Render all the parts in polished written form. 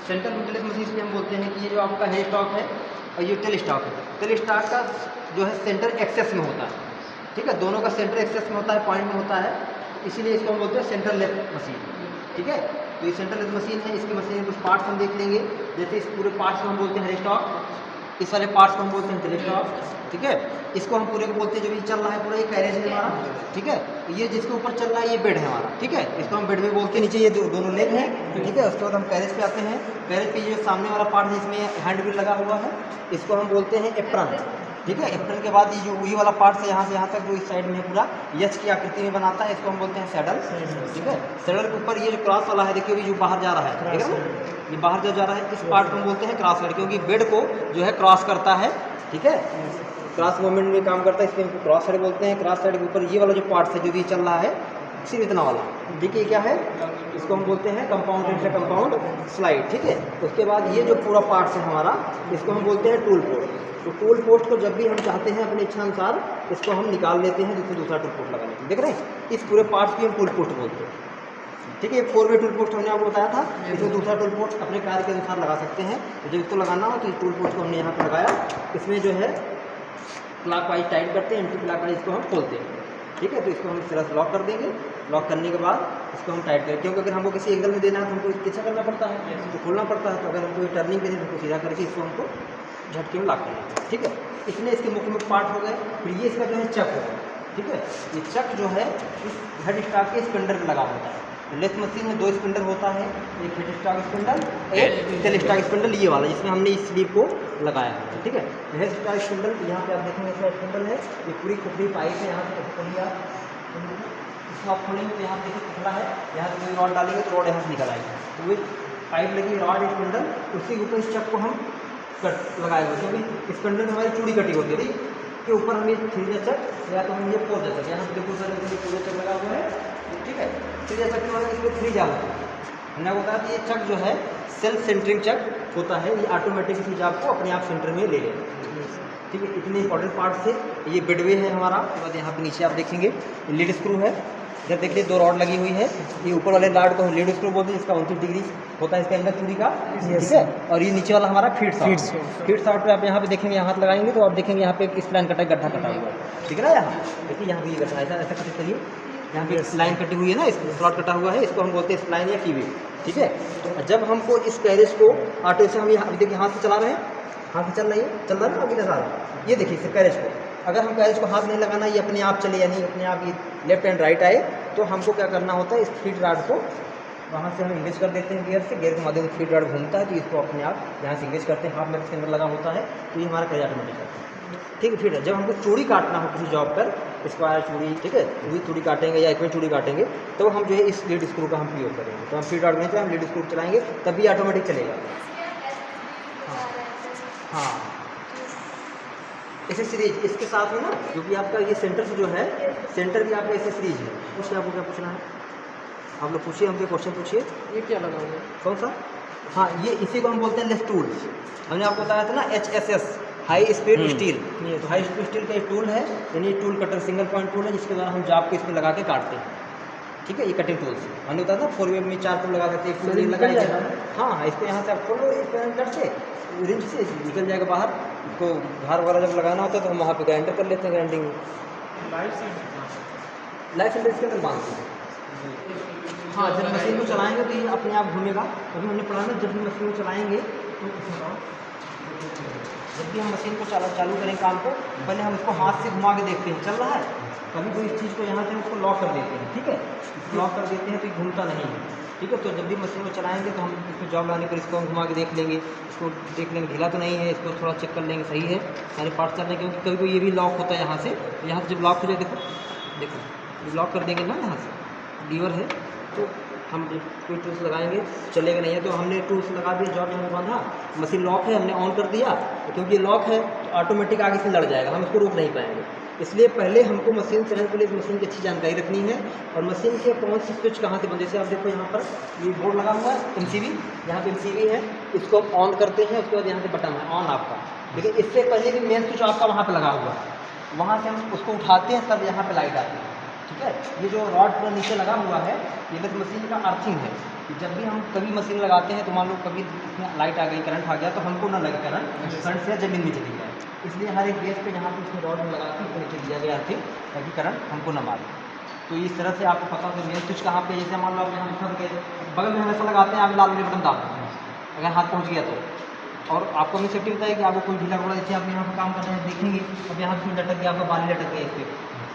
Centre फिटलेस machine में हम बोलते हैं कि ये जो आपका हेड स्टॉक है और ये टेल स्टॉक है, टेल स्टॉक का जो है सेंटर एक्सेस में होता है, ठीक है, दोनों का सेंटर एक्सेस में होता है, पॉइंट में होता है, इसीलिए इसको हम बोलते हैं सेंटर लेस मशीन, ठीक है। तो ये सेंटर लेस मशीन है, इसकी मशीन के कुछ पार्ट्स हम देख लेंगे, जैसे इस पूरे पार्ट्स को हम बोलते हैं हेड स्टॉक, इस वाले पार्ट्स को हम बोलते हैं टेल स्टॉक, ठीक है। इसको हम पूरे को बोलते हैं जो भी चल रहा है पूरा ये कैरेज है हमारा, ठीक है। ये जिसके ऊपर चल रहा है ये बेड है हमारा, ठीक है, इसको हम बेड में बोलते हैं। नीचे ये दोनों लेग हैं, ठीक है। उसके बाद हम कैरेज पे आते हैं, कैरेज पे ये सामने वाला पार्ट है इसमें हैंड व्हील लगा हुआ है, इसको हम बोलते हैं एप्रन, ठीक है। एप्रन के बाद ये जो वही वाला पार्ट है यहाँ से यहाँ तक जो इस साइड में पूरा यच की आकृति में बनाता है, इसको हम बोलते हैं सैडल, ठीक है। सैडल के ऊपर ये जो क्रॉस वाला है, देखिए अभी जो बाहर जा रहा है, ठीक है, ये बाहर जो जा रहा है इस पार्ट को हम बोलते हैं क्रॉस हेड, क्योंकि बेड को जो है क्रॉस करता है, ठीक है, क्रॉस मूवमेंट में काम करता है, इसलिए हमको क्रॉस हेड बोलते हैं। क्रॉस हेड के ऊपर ये वाला जो पार्ट है जो भी चल रहा है सिर्फ इतना वाला, देखिए क्या है, इसको हम बोलते हैं कंपाउंड कंपाउंड स्लाइड, ठीक है। उसके बाद ये जो पूरा पार्ट है हमारा, इसको हम बोलते हैं टूल पोस्ट। तो टूल पोस्ट को जब भी हम चाहते हैं अपनी इच्छा अनुसार इसको हम निकाल लेते हैं, जिससे दूसरा टूल पोस्ट लगा लेते हैं, देख रहे हैं, इस पूरे पार्ट्स की हम टूल पोस्ट बोलते हैं, ठीक है। 4-वे टूल पोस्ट हमने आपको बताया था, इसमें दूसरा टूल पोस्ट अपने कार्य के अनुसार लगा सकते हैं। जब इसको लगाना हो तो इस टूल पोस्ट को हमने यहाँ पर लगाया, इसमें जो है क्लॉक वाइज टाइट करते हैं, एंटी क्लॉक वाइज इसको हम खोलते हैं, ठीक है। तो इसको हम इस तरह से लॉक कर देंगे, लॉक करने के बाद इसको हम टाइट करें, क्योंकि अगर हमको किसी एंगल में देना है तो हमको पीछे करना पड़ता है, तो खोलना पड़ता है। तो अगर हमको टर्निंग करनी है तो सीधा करके इसको हमको झटके में लॉक करना है, ठीक है। इसमें इसके मुख्य पार्ट हो गए। फिर ये इसका जो है चक होगा, ठीक है। ये चक जो है इस हेड स्टॉक के स्पिंडल पर लगा होता है। लेस मशीन में 2 स्पिंडल होता है, एक हेड स्टॉक स्पिंडल, एक टेल स्टॉक स्पिंडल, ये वाला जिसमें हमने इस स्लीव को लगाया है, ठीक है। हेड स्टॉक स्पिंडल यहाँ पे आप देखेंगे इसका स्पिंडल है, ये पूरी खुली पाइप है, यहाँ से खोलिए इसको आप खोलेंगे तो यहाँ देखिए खुला है, यहाँ से कोई रॉड डालेंगे तो रॉड यहाँ से निकल आएगी, तो वो पाइप लगी रॉड स्पिंडल, उसी के ऊपर इस चक को हम कट लगाए हुए, क्योंकि स्पिंडल में हमारी चूड़ी कटी होती है, के ऊपर हम ये 3 चक या तो हम ये 4 चक, यहाँ पे देखो सर ये 4 चक लगा हुआ है, ठीक है। 3 चक के बाद इसमें 3 जाल होता है। हमने आपको बताया कि ये चक जो है सेल्फ सेंटरिंग चक होता है, ये ऑटोमेटिक इस जाल को अपने आप सेंटर में ले लेगा, ठीक है। इतने इंपॉर्टेंट पार्ट थे। ये बेडवे है हमारा, उसके बाद यहाँ पे नीचे आप देखेंगे लीड स्क्रू है, इधर देख लीजिए 2 रॉड लगी हुई है, ये ऊपर वाले रॉड को लीड स्क्रू बोलते हैं, इसका 29 डिग्री होता है इसके अंदर चूड़ी का, ठीक है। और ये नीचे वाला हमारा फीड शॉट पे आप यहाँ पे देखेंगे, यहाँ हाथ लगाएंगे तो आप देखेंगे यहाँ पे एक स्प्लाइन कटा गड्ढा कटा हुआ है, ठीक है ना। यहाँ देखिए यहाँ पे ये गड्ढा ऐसा कटे, चलिए यहाँ पे स्लाइन कटी हुई है ना, स्लॉट कटा हुआ है, इसको हम बोलते हैं स्प्लाइन या कीवी, ठीक है। तो जब हमको इस कैरेज को ऑटो से हम यहाँ देखिए हाथ से चला रहे हैं, हाथ से चल रही है, चल रहा है ना अभी लगा रहे हैं, ये देखिए इस कैरेज को, अगर हम कैरेज को हाथ नहीं लगाना, ये अपने आप चले, यानी अपने आप ये लेफ्ट एंड राइट आए, तो हमको क्या करना होता है, इस फीड रॉड को वहाँ से हम इंगेज कर देते हैं गियर से, गियर के माध्यम से फीड रॉड घूमता है, तो इसको अपने आप यहाँ से इंगेज करते हैं, हाथ में इसके अंदर लगा होता है, तो ये हमारा कैरेज ऑटोमेटिक है, ठीक है। फिर जब हमको चूड़ी काटना हो किसी जॉब पर, स्क्वायर चूड़ी, ठीक है, वही चूड़ी काटेंगे या एक चूड़ी काटेंगे, तो हम जो है इस लीड स्क्रू का हम प्रयोग करेंगे। तो हम फीड रॉड में हम लीड स्क्रू चलाएंगे तभी ऑटोमेटिक चलेगा। हाँ एसेसरीज इसके साथ में ना, क्योंकि आपका ये सेंटर से जो है, सेंटर भी आपका एसेसरीज है। पूछिए, आपको क्या पूछना है, आप लोग पूछिए, हमसे क्वेश्चन पूछिए। ये क्या लगा हुआ है? कौन सा? हाँ, ये इसी को हम बोलते हैं लेस टूल। हमने आपको बताया था ना HSS, हाई स्पीड स्टील। तो हाई स्पीड स्टील का एक टूल है, यानी tool cutter single point tool है, जिसके द्वारा हम जाब को इसमें लगा के काटते हैं, ठीक है। ये कटिंग टूल्स हमने बताया था 4-वे में 4 टूल लगा करते, एक टूल लगाएगा, हाँ, इसको यहाँ से आप खोलो इस ग्राइंडर से, रिंच से निकल जाएगा बाहर। इसको धार वगैरह जब लगाना होता है तो हम वहाँ पे ग्राइंडर कर लेते हैं, ग्राइंडिंग। लाइफ सेंटर इसके अंदर बांधते हैं। हाँ, जब मशीन को चलाएंगे तो ये अपने आप घूमेगा। अभी हमने पढ़ा ना, जब भी मशीन को चलाएंगे तो जब भी हम मशीन को चालू करें काम को, पहले हम इसको हाथ से घुमा के देखते हैं चल रहा है, कभी कोई इस चीज़ को यहाँ से उसको लॉक कर देते हैं, ठीक है, लॉक कर देते हैं तो ये घूमता नहीं है, ठीक है। तो जब भी मशीन को चलाएंगे तो हम इसको जॉब लाने पर इसको हम घुमा के देख लेंगे, इसको देख लेंगे ढीला तो नहीं है, इसको थोड़ा चेक कर लेंगे सही है, सारे पार्ट चल रहे हैं, क्योंकि कभी कोई ये भी लॉक होता है यहाँ से, यहाँ से जब लॉक हो जाए, देखो लॉक कर देंगे ना, यहाँ से लीवर है, तो हम कोई टूल्स लगाएंगे चलेगा नहीं है, तो हमने टूल्स लगा दिए, जॉब यहाँ बांधा, मशीन लॉक है, हमने ऑन कर दिया, क्योंकि लॉक है तो ऑटोमेटिक आगे से लड़ जाएगा, हम इसको रोक नहीं पाएंगे। इसलिए पहले हमको मशीन चलाने के लिए मशीन की अच्छी जानकारी रखनी है, और मशीन के कौन सी स्विच कहाँ से बंद, जैसे आप देखो यहाँ पर ये बोर्ड लगा हुआ है MCB, यहाँ पे MCB है, इसको ऑन करते हैं, उसके बाद यहाँ पे बटन है ऑन आपका, लेकिन इससे पहले भी मेन स्विच आपका वहाँ पर लगा हुआ है, वहाँ से हम उसको उठाते हैं तब यहाँ पर लाइट आती है, ठीक है। ये जो रॉड पूरा नीचे लगा हुआ है ये लेथ मशीन का अर्थिंग है कि जब भी हम कभी मशीन लगाते हैं तो मान लो कभी इसमें लाइट आ गई, करंट आ गया तो हमको ना लगे करंट से ज़मीन में चली जाए, इसलिए हर एक बेस पे जहाँ पे उसमें रॉड लगा के उसको नीचे दिया गया अर्थिंग ताकि करंट हमको ना मारे। तो इस तरह से आपको पता होगा मेन स्विच कहाँ पे, जैसे मान लो आप यहाँ फंस गए बगल में हमेशा लगाते हैं, आप लाल वाले बटन दाब देते हैं अगर हाथ पहुँच गया तो। और आपको हमें सेफ्टी बताइए कि आपको कोई ढीला कपड़ा, जैसे आप यहाँ पर काम कर रहे हैं देखेंगे अब यहाँ से लटक गया, आपका बाली लटक गया इस पर,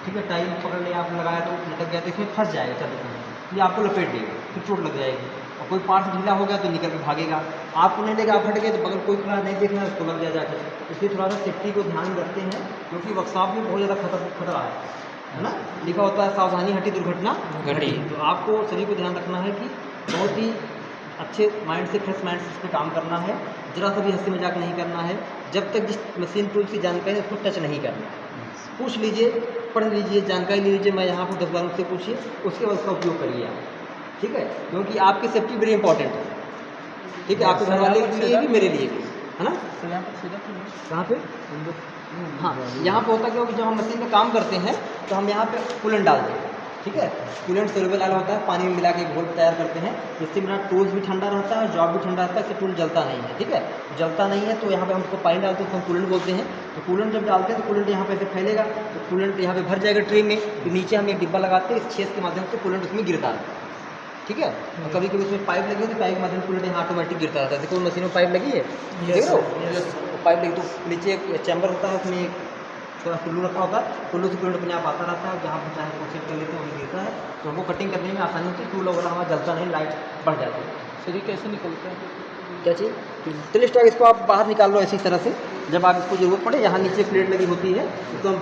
ठीक है, टाइल पकड़ लिया आपने लगाया तो लटक गया तो इसमें फंस जाएगा चलते ये आपको लपेट देगा, फिर चोट लग जाएगी। और कोई पार्ट ढीला हो गया तो निकल के भागेगा, आपको नहीं देगा, आप हट गए तो बगल कोई खड़ा नहीं देख रहा है उसको लग जाए जाकर। इसलिए थोड़ा सा सेफ्टी को ध्यान रखते हैं क्योंकि वर्कशॉप में बहुत ज़्यादा खतरा है ना, लिखा होता है सावधानी हटी दुर्घटना घटी। तो आपको सभी को ध्यान रखना है कि बहुत ही अच्छे माइंड से, फ्रेश माइंड से इस पर काम करना है, ज़रा सा भी हंसी मजाक नहीं करना है। जब तक जिस मशीन टूल की जानकारी है उसको टच नहीं करना, पूछ लीजिए, पढ़ लीजिए, जानकारी ले लीजिए, मैं यहाँ पर 10 बार उससे पूछिए, उसके बाद उसका उपयोग करिए आप, ठीक है, क्योंकि आपकी सेफ्टी बड़ी इंपॉर्टेंट है, ठीक है, आपके घर वाले के लिए भी मेरे लिए भी, है ना। कहाँ पे? हाँ, यहाँ पे होता क्या कि जब हम मशीन में काम करते हैं तो हम यहाँ पे कूलेंट डालते हैं, ठीक है, कूलेंट सोल्यूबल ऑयल होता है, पानी में मिला के घोल तैयार करते हैं, जिससे मेरा टूल्स भी ठंडा रहता है, जॉब भी ठंडा रहता है, इससे टूल जलता नहीं है, ठीक है, जलता नहीं है। तो यहाँ पे हम उसको पानी डालते हैं, उसको हम कूलेंट बोलते हैं। तो कूलेंट जब डालते हैं तो कूलेंट यहाँ पे ऐसे फैलेगा, तो कूलेंट यहाँ पे भर जाएगा ट्रे में, तो नीचे हम एक डिब्बा लगाते हैं, इस छेद के माध्यम से कूलेंट उसमें गिरता है, ठीक है। और कभी कभी उसमें पाइप लगी हो तो पाइप के माध्यम से कूलेंट यहाँ ऑटोमेटिक गिरता रहता है। देखो मशीन में पाइप लगी है, देख लो पाइप लगी, तो नीचे एक चैम्बर होता है, उसमें एक थोड़ा कुल्लू रखा होता है, कुल्लू से कूलेंट अपने आप आता रहता है, जहाँ पर चाहे वो सेट कर लेते हैं वहीं गिरता है, तो हमको कटिंग करने में आसानी होती है, टूल वगैरह हमारा जलता नहीं, लाइट बढ़ जाती है। सर ये कैसे निकलता है? क्या चीज़? तेल स्टॉक इसको आप बाहर निकाल लो ऐसी तरह से, जब आप इसको जरूरत पड़े, यहाँ नीचे प्लेट लगी होती है, इसको हम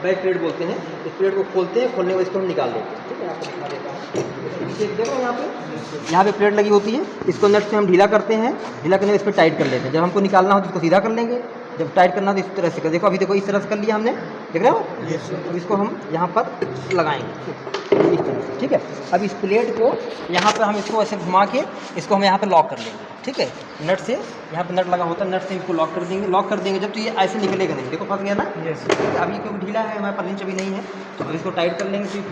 बैक प्लेट बोलते हैं, इस प्लेट को खोलते हैं, खोलने के बाद इसको हम निकाल देते हैं, ठीक है, आपको दिखा देता हूँ। नीचे देखो यहाँ पे प्लेट लगी होती है, इसको नट से हम ढीला करते हैं, ढीला करने के इस पर टाइट कर लेते हैं, जब हमको निकालना हो तो इसको सीधा कर लेंगे, जब टाइट करना तो इस तरह से कर, देखो अभी देखो इस तरह से कर लिया हमने, देख रहे हो, अब इसको हम यहाँ पर लगाएंगे इस तरह से, ठीक है। अब इस प्लेट को यहाँ पर हम इसको ऐसे घुमा के इसको हम यहाँ पर लॉक कर लेंगे, ठीक है, नट से, यहाँ पर नट लगा होता है, नट से इसको लॉक कर देंगे, जब तो ये ऐसे निकलेगा नहीं, देखो फंस गया ना, अभी क्योंकि ढीला है, हमारे पास इंच अभी नहीं है, तो अब इसको टाइट कर लेंगे,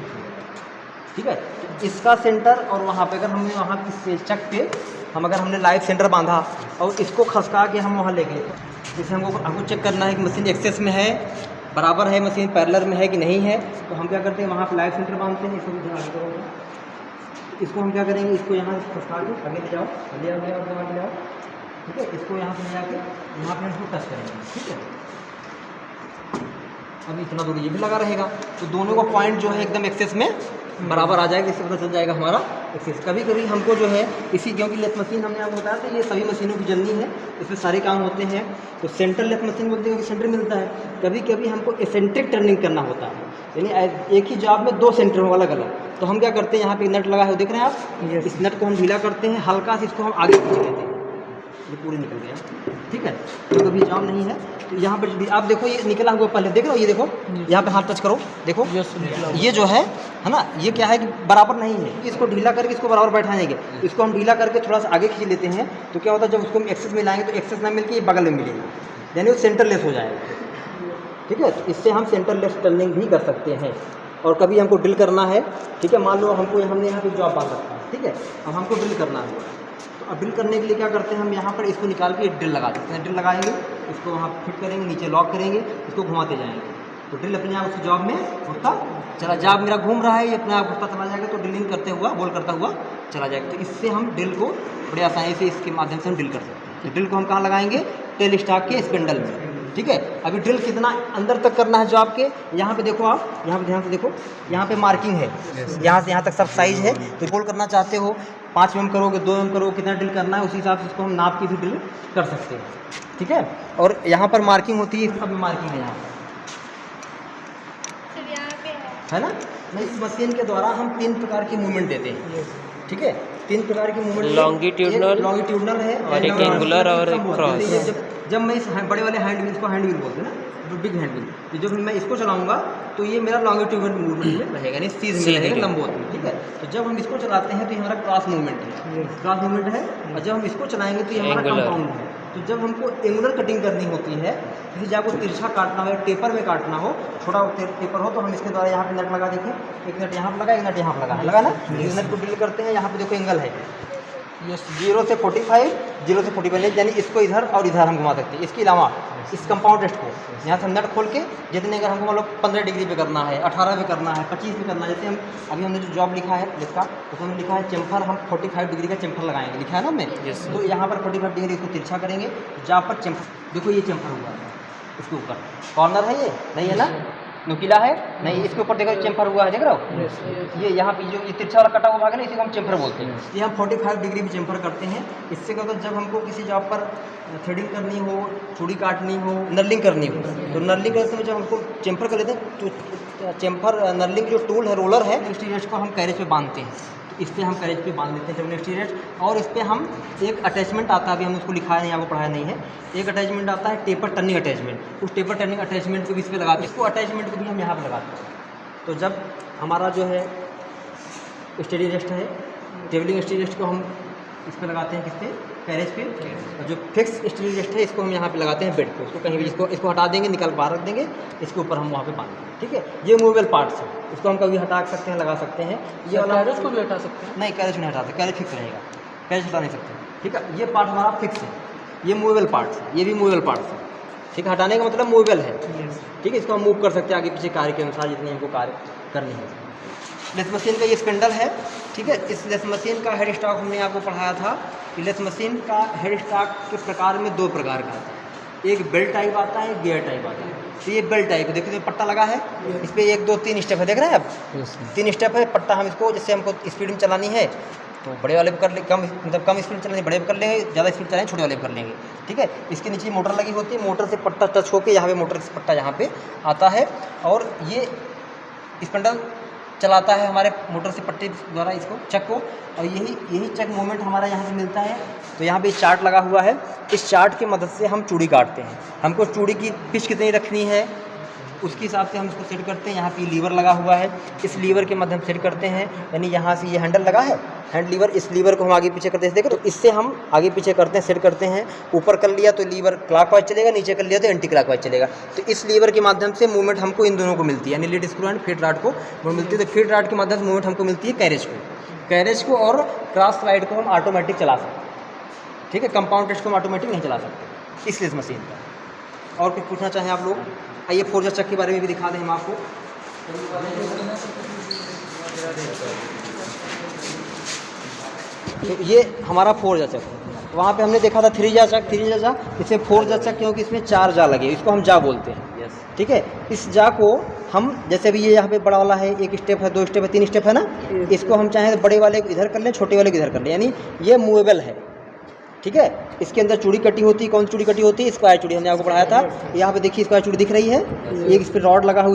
ठीक है। तो इसका सेंटर और वहाँ पे अगर हमने वहाँ की चक पे अगर हमने लाइव सेंटर बांधा और इसको खसका के हम वहाँ ले गए, जैसे हमको चेक करना है कि मशीन एक्सेस में है, बराबर है, मशीन पैरेलल में है कि नहीं है, तो हम क्या करते हैं वहाँ पे लाइव सेंटर बांधते हैं, इसको भी ध्यान करोगे, इसको हम क्या करेंगे, इसको यहाँ खसका के आगे ले जाओ, आगे ले आओ, ठीक है, इसको यहाँ से ले जाके यहाँ पे इसको टच करेंगे, ठीक है। अब इतना दूर ये भी लगा रहेगा, तो दोनों का पॉइंट जो है एकदम एक्सेस में बराबर आ जाएगा, इससे पता चल जाएगा हमारा एक्सेस। कभी कभी हमको जो है इसी, क्योंकि लेथ मशीन हमने आपको बताया था ये सभी मशीनों की जर्नी है, इसमें सारे काम होते हैं, तो सेंटर लेथ मशीन बोलते हैं कि सेंटर मिलता है। कभी कभी हमको एसेंट्रिक टर्निंग करना होता है, यानी एक ही जॉब में 2 सेंटर हो अलग अलग, तो हम क्या करते हैं, यहाँ पे नट लगा है, देख रहे हैं आप, इस नट को हम ढीला करते हैं, हल्का से इसको हम आगे खींच लेते हैं, ये पूरी निकल गया, ठीक है। तो कभी जाम नहीं है, तो यहाँ पर आप देखो ये निकला हुआ, पहले देख रहे हो, ये देखो यहाँ पे हाथ टच करो, देखो ये जो है ना, ये क्या है कि बराबर नहीं है, इसको ढीला करके इसको बराबर बैठाएंगे, इसको हम ढीला करके थोड़ा सा आगे खींच लेते हैं, तो क्या होता है जब उसको हम एक्सेस में लाएंगे तो एक्सेस ना मिलकर ये बगल में मिलेगा, यानी वो सेंटरलेस हो जाएगा, ठीक है। तो इससे हम सेंटरलेस टर्निंग भी कर सकते हैं। और कभी हमको ड्रिल करना है, ठीक है, मान लो हमने यहाँ पे जॉब बांध रखा है, ठीक है, अब हमको ड्रिल करना है, तो अब ड्रिल करने के लिए क्या करते हैं, हम यहाँ पर इसको निकाल के ड्रिल लगा देते हैं, ड्रिल लगाएंगे, इसको वहाँ फिट करेंगे, नीचे लॉक करेंगे, इसको घुमाते जाएंगे, तो ड्रिल अपने आप उस जॉब में घुसता चला, जॉब मेरा घूम रहा है ये अपने आप घुसता चला जाएगा, तो ड्रिलिंग करते हुआ, होल करता हुआ चला जाएगा। तो इससे हम ड्रिल को बड़ी आसानी से इसके माध्यम से हम ड्रिल कर सकते हैं। तो ड्रिल को हम कहाँ लगाएंगे, टेल स्टॉक के स्पिंडल में, ठीक है। अभी ड्रिल कितना अंदर तक करना है जॉब के, यहाँ पे देखो आप, यहाँ पे ध्यान से देखो, यहाँ पे मार्किंग है, यहाँ से यहाँ तक सब साइज है, तो गोल करना चाहते हो 5 mm करोगे, 2 mm करोगे, कितना ड्रिल करना है उसी हिसाब से इसको हम नाप के भी ड्रिल कर सकते हैं, ठीक है। और यहाँ पर मार्किंग होती है, सब मार्किंग है यहाँ है ना। इस मशीन के द्वारा हम 3 प्रकार की मूवमेंट देते हैं, ठीक है, 3 प्रकार की मूवमेंट, लॉन्गिट्यूडनल है और एक एंगुलर और एक क्रॉस। जब मैं इस बड़े वाले हैंड व्हील, इसको हैंड व्हील बोलते हैं ना, जो बिग हैंड व्हील, तो जब मैं इसको चलाऊंगा तो ये मेरा लॉन्गिट्यूडनल मूवमेंट में रहेगा, यानी सीध में रहेगा, लंबवत में, ठीक है। तो जब हम इसको चलाते हैं तो ये हमारा क्रॉस मूवमेंट है, क्रॉस मूवमेंट है, और जब हम इसको चलाएंगे तो ये हमारा कंपाउंड है, तो जब हमको एंगुलर कटिंग करनी होती है, किसी जगह को तिरछा काटना हो या टेपर में काटना हो, छोटा टेपर हो, तो हम इसके द्वारा यहाँ पे नट लगा, देखिए एक नट यहाँ पर लगा, एक नट यहाँ पर लगा ना, इस नट को ड्रिल करते हैं। यहाँ पे देखो एंगल है 0 से 45, 0 से 45, यानी इसको इधर और इधर हम घुमा सकते हैं। इसके अलावा इस कंपाउंड टेस्ट को यहाँ से नट खोल के जितने अगर हमको मतलब 15 डिग्री पे करना है, 18 पे करना है, 25 पे करना है, जैसे हम अभी हमने जो जॉब लिखा है जिसका, उसमें लिखा है चेम्फर, हम 45 डिग्री का चेम्फर लगाएंगे, लिखा है ना हमने। तो यहाँ पर 45 डिग्री इसको तिरछा करेंगे, जहाँ पर चेम्फर, देखो ये चेम्फर हुआ है, इसके ऊपर कॉर्नर है, ये नहीं है ना, नुकीला है नहीं, इसके ऊपर देखो चेम्फर हुआ है, देख रहे हो, ये यहाँ पे जो ये तिरछा वाला कटा हुआ भाग है ना, इसी को हम चेम्फर बोलते हैं। ये हम 45 डिग्री भी चेम्फर करते हैं। इससे क्या होता है, जब हमको किसी जॉब पर थ्रेडिंग करनी हो, चूड़ी काटनी हो, नर्लिंग करनी हो, तो नर्लिंग करते समय जब हमको चेम्फर कर लेते हैं, तो चेम्फर नर्लिंग जो टूल है, रोलर है, स्टीरेज को हम कैरेज पे बांधते हैं, तो इस पर हम कैरेज पे बांध लेते हैं जब स्टीरेज। और इस पर हम एक अटैचमेंट आता है, अभी हमने उसको लिखा है, आपको पढ़ाया नहीं है, एक अटैचमेंट आता है टेपर टर्निंग अटैचमेंट, उस टेपर टर्निंग अटैचमेंट को भी इस पर लगाते हैं, इसको अटैचमेंट को भी हम यहाँ पर लगाते हैं। तो जब हमारा जो है स्टडी रेस्ट है, टेबलिंग स्टडी रेस्ट को हम इस पर लगाते हैं, किस पे, कैरेज पे, और जो फिक्स स्टडी रेस्ट है इसको हम यहाँ पे लगाते हैं बेड पे, उसको कहीं भी इसको हटा देंगे, निकाल बाहर रख देंगे, इसके ऊपर हम वहाँ पे बांध देंगे, ठीक है। ये मूवेबल पार्ट्स है, इसको हम कभी हटा सकते हैं, लगा सकते हैं। ये वाला कैरेज को भी हटा सकते हैं, नहीं कैरेज नहीं हटा सकते, कैरेज फिक्स रहेगा, कैरेज हटा नहीं सकते, ठीक है। ये पार्ट हमारा फिक्स है, ये मूवेबल पार्ट्स है, ये भी मूवेबल पार्ट्स है, ठीक है। हटाने का मतलब मूवेबल है, ठीक है। इसको हम मूव कर सकते हैं आगे पीछे कार्य के अनुसार, जितनी हमको कार्य करनी है। लेथ मशीन का ये स्पिंडल है, ठीक है। इस लेथ मशीन का हेड स्टॉक हमने आपको पढ़ाया था कि लेथ मशीन का हेड स्टॉक के प्रकार में 2 प्रकार का आता है, एक बेल्ट टाइप आता है, एक गियर टाइप आता है। तो ये बेल्ट टाइप, देखिए तो पट्टा लगा है, इस पर 1 2 3 स्टेप है, देख रहे हैं आप, 3 स्टेप है पट्टा। हम इसको जैसे हमको स्पीड में चलानी है तो बड़े वाले पर कर ले, कम मतलब कम स्पीड चलानी बड़े पर कर लेंगे, ज़्यादा स्पीड चलाएंगे छोटे वाले पर कर लेंगे, ठीक है। इसके नीचे मोटर लगी होती है, मोटर से पट्टा टच होकर यहाँ पे मोटर से पट्टा यहाँ पे आता है, और ये स्पिंडल चलाता है हमारे मोटर से पट्टे द्वारा इसको चक को, और यही चक मूवमेंट हमारा यहाँ से मिलता है। तो यहाँ पे चार्ट लगा हुआ है, इस चार्ट की मदद से हम चूड़ी काटते हैं। हमको चूड़ी की पिच कितनी रखनी है उसके हिसाब से हम इसको सेट करते हैं। यहाँ पे लीवर लगा हुआ है, इस लीवर के माध्यम सेट करते हैं, यानी यहाँ से ये हैंडल लगा है, हैंड लीवर, इस लीवर को हम आगे पीछे करते हैं, देखो तो इससे हम आगे पीछे करते हैं, सेट करते हैं। ऊपर कर लिया तो लीवर क्लॉकवाइज चलेगा, नीचे कर लिया तो एंटी क्लॉकवाइज चलेगा। तो इस लीवर के माध्यम से मूवमेंट हमको इन दोनों को मिलती है, यानी lead screw and feed rod को मिलती है। तो फीड रॉड के माध्यम से मूवमेंट हमको मिलती है कैरेज को और क्रॉस स्लाइड को हम ऑटोमेटिक चला सकते हैं, ठीक है। कंपाउंड टेस्ट को हम ऑटोमेटिक नहीं चला सकते इस लेथ मशीन पर। और कुछ पूछना चाहें आप लोग? आइए फोर्जा चक के बारे में भी दिखा दें हम आपको। तो ये हमारा फोर्जा चक, वहाँ पे हमने देखा था थ्री जा चक, इसमें फोर्जा चक क्योंकि इसमें 4 जा लगे, इसको हम जा बोलते हैं, ठीक है। इस जा को हम जैसे अभी ये यहाँ पे बड़ा वाला है, 1 स्टेप है, 2 स्टेप है, 3 स्टेप है ना, इसको हम चाहें तो बड़े वाले को इधर कर लें, छोटे वाले को इधर कर लें, यानी ये मूवेबल है, ठीक है। इसके अंदर चूड़ी कटी होती है, कौन सी चूड़ी कटी होती है? स्क्वायर चूड़ी, हमने आपको पढ़ाया था। यहाँ पे देखिए स्क्वायर चूड़ी दिख रही है, एक इस पर रॉड लगा हुआ,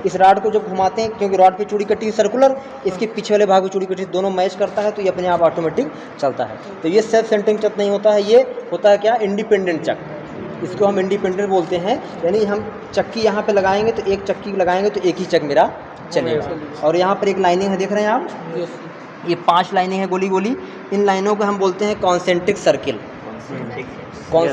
इस रॉड को जब घुमाते हैं, क्योंकि रॉड पे चूड़ी कटी हुई सर्कुलर, इसके पीछे वाले भाग में चूड़ी कटी, दोनों मैच करता है तो ये अपने आप ऑटोमेटिक चलता है। तो ये सेल्फ सेंटरिंग चक नहीं होता है, ये होता है क्या, इंडिपेंडेंट चक, इसको हम इंडिपेंडेंट बोलते हैं। यानी हम चक्की यहाँ पे लगाएंगे तो एक चक्की लगाएंगे तो एक ही चक मेरा चलेगा। और यहाँ पर एक लाइनिंग है, देख रहे हैं आप, ये 5 लाइनें हैं गोली गोली, इन लाइनों को हम बोलते हैं कॉन्सेंट्रिक सर्किल। तो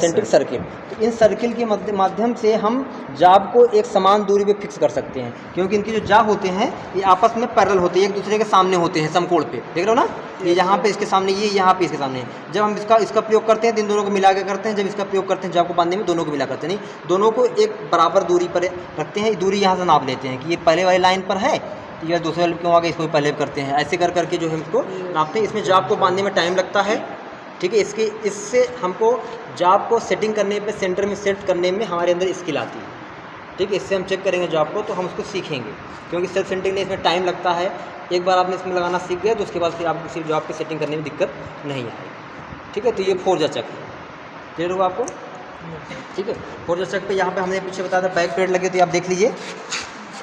इन सर्किल के माध्यम से हम जाब को एक समान दूरी पे फिक्स कर सकते हैं, क्योंकि इनके जो जाब होते हैं ये आपस में पैरेलल होते हैं, एक दूसरे के सामने होते हैं, समकोण पे, देख रहे हो ना, ये यहाँ पे इसके सामने, ये यहाँ पे इसके सामने। जब हम इसका प्रयोग करते हैं तो इन दोनों को मिला के करते हैं, जब इसका प्रयोग करते हैं जाब को बांधने में, दोनों को मिला करते हैं, नहीं दोनों को एक बराबर दूरी पर रखते हैं। दूरी यहाँ से नाप लेते हैं कि ये पहले वाली लाइन पर है या दूसरे वाले क्यों आगे, इसको पहले करते हैं, ऐसे कर करके जो है इसको नापते हैं। इसमें जाब को बांधने में टाइम लगता है, ठीक है। इससे हमको जॉब को सेटिंग करने पे, सेंटर में सेट करने में हमारे अंदर स्किल आती है, ठीक है। इससे हम चेक करेंगे जॉब को तो हम उसको सीखेंगे, क्योंकि सेल्फ सेंटरिंग में इसमें टाइम लगता है। एक बार आपने इसमें लगाना सीख गए तो उसके बाद फिर आपको किसी जॉब की सेटिंग करने में दिक्कत नहीं आएगी, ठीक है। तो ये फोर्जा चक है, क्लियर होगा आपको, ठीक है। फोर्जा चक पे यहाँ पे हमने पीछे बताया था बैक प्लेट लगे, तो आप देख लीजिए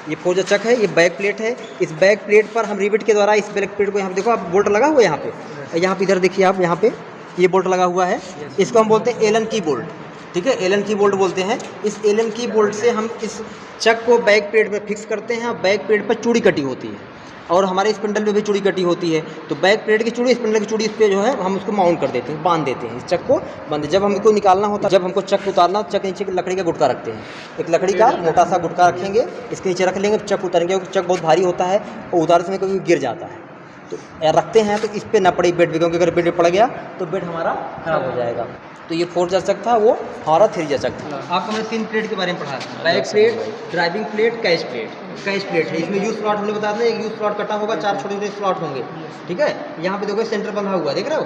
ये फोर्जा चक है, ये बैक प्लेट है। इस बैक प्लेट पर हम रिवेट के द्वारा इस बैक प्लेट को, यहाँ पे देखो आप बोल्ट लगा हुआ है, यहाँ पे इधर देखिए आप, यहाँ पे ये बोल्ट लगा हुआ है, इसको हम बोलते हैं एलन की बोल्ट, ठीक है, एलन की बोल्ट बोलते हैं। इस एलन की बोल्ट से हम इस चक को बैक प्लेट में फिक्स करते हैं, और बैक प्लेट पर चूड़ी कटी होती है। और हमारे स्पिंडल में भी चूड़ी कटी होती है, तो बैक प्लेट की चूड़ी, स्पिंडल की चूड़ी, इस पर जो है हम उसको माउंट कर देते हैं, बांध देते हैं, इस चक को बांध। जब हमको निकालना होता है, जब हमको चक उतारना, चक नीचे लकड़ी का गुटका रखते हैं, एक लकड़ी का मोटा सा गुटका रखेंगे, इसके नीचे रख लेंगे, चक उतारेंगे, क्योंकि चक बहुत भारी होता है और उतारते समय कभी गिर जाता है, तो रखते हैं तो इस पर ना पड़े बेड पे, क्योंकि अगर बेड पे पड़ गया तो बेड हमारा खराब हो जाएगा। तो ये 4 जचक था, वो हमारा 3 जचक था। आपको मैंने 3 प्लेट के बारे में पढ़ा था, back plate, driving plate, catch plate. Catch plate है, इसमें यू स्लॉट हमने बता दें, एक यू स्लॉट कटा होगा, 4 छोटे छोटे स्लॉट होंगे, ठीक है। यहाँ पे देखो सेंटर बंधा हुआ, देख रहे हो।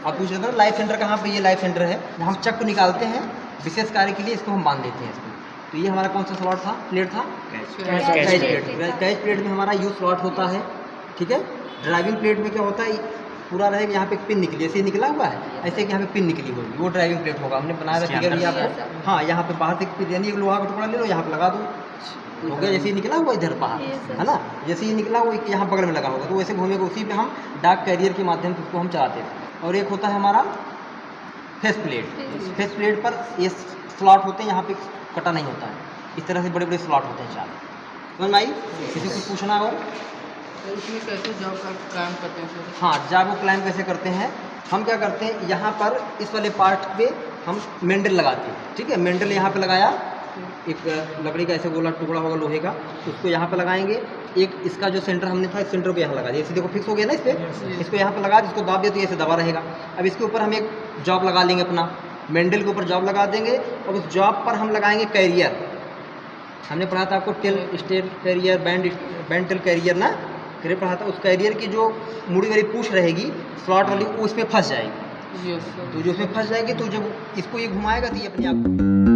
आप पूछ रहे थे लाइफ सेंटर कहाँ पे, ये लाइफ सेंटर है, हम चक को निकालते हैं विशेष कार्य के लिए, इसको हम बांध देते हैं इसको। तो ये हमारा कौन सा स्लॉट था, प्लेट था, कैच प्लेट। कैच प्लेट में हमारा यू स्लॉट होता है, ठीक है। ड्राइविंग प्लेट में क्या होता है, पूरा रहेगा, यहाँ पे पिन निकली, जैसे निकला हुआ है ऐसे कि यहाँ पे पिन निकली होगी, वो ड्राइविंग प्लेट होगा। हमने बनाया था फिगर भी आपको, हाँ, यहाँ पे बाहर से पिन, यानी एक लोहा का टुकड़ा ले लो, यहाँ पे लगा दो, हो गया। जैसे ही निकला हुआ इधर बाहर, है ना, जैसे ही निकला वो यहाँ बगल में लगा होगा, तो वैसे घूमेगा, उसी पे हम डार्क कैरियर के माध्यम से उसको हम चलाते थे। और एक होता है हमारा फेस प्लेट। फेस प्लेट पर ये स्लॉट होते हैं, यहाँ पे कटा नहीं होता है, इस तरह से बड़े बड़े स्लॉट होते हैं 4। समझ में आई? किसी कुछ पूछना हो? इसमें कैसे जॉब का क्लाइम करते हैं? हाँ, जॉब को क्लाइम कैसे करते हैं, हम क्या करते हैं, यहाँ पर इस वाले पार्ट पे हम मेंडल लगाते हैं, ठीक है। मेंडल यहाँ पे लगाया, एक लकड़ी का ऐसे गोला टुकड़ा होगा लोहे का, उसको यहाँ पे लगाएंगे। एक इसका जो सेंटर हमने था, इस सेंटर को यहाँ लगा दिया, इसे देखो फिक्स हो गया ना इस पर, इसको यहाँ पे लगा, इसको दाब दिया तो ऐसे दबा रहेगा। अब इसके ऊपर हम एक जॉब लगा लेंगे, अपना मेंडल के ऊपर जॉब लगा देंगे, और उस जॉब पर हम लगाएंगे कैरियर। हमने पढ़ा था आपको टेल स्टेल कैरियर, बैंड टेल कैरियर ना, फिर पढ़ा था। उस कैरियर की जो मुड़ी वाली पूछ रहेगी स्लॉट वाली, वो उसमें फंस जाएगी। तो जो उसमें फंस जाएगी, तो जब इसको ये घुमाएगा तो ये अपने आप